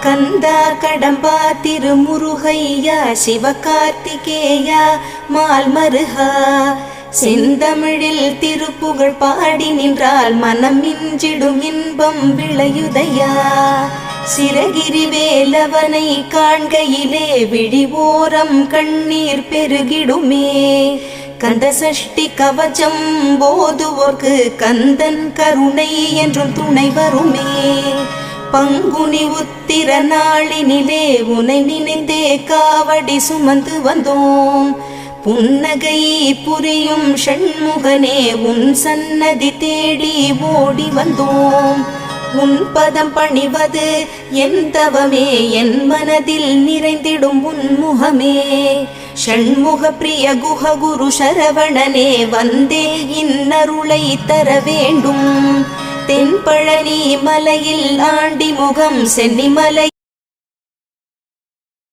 கந்தா கடம்பா திருமுருகையா சிவகார்த்திகேயா மால்மருகா செந்தமிழில் திருப்புகழ் பாடி நின்றால் மனம் மிஞ்சிடும் இன்பம் விளையுதையா. சிரகிரி வேலவனை காண்கையிலே விழிவோரம் கண்ணீர் பெருகிடுமே. கந்த சஷ்டி கவச்சம் போதுவோர்க்கு கந்தன் கருணை என்றும் துணை வருமே. பங்குனி உத்திர நாளினிலே உனை நினைந்தே காவடி சுமந்து வந்தோம். புன்னகை புரியும் ஷண்முகனே உன் சன்னதி தேடி ஓடி வந்தோம். உன் பதம் பணிவது என் தவமே, என் மனதில் நிறைந்திடும் உன் முகமே. ஷண்முக பிரிய குஹ குரு சரவணனே வந்தே இன்னருளை தர வேண்டும். தென்பழனி மலையில் ஆண்டி முகம் சென்னிமலை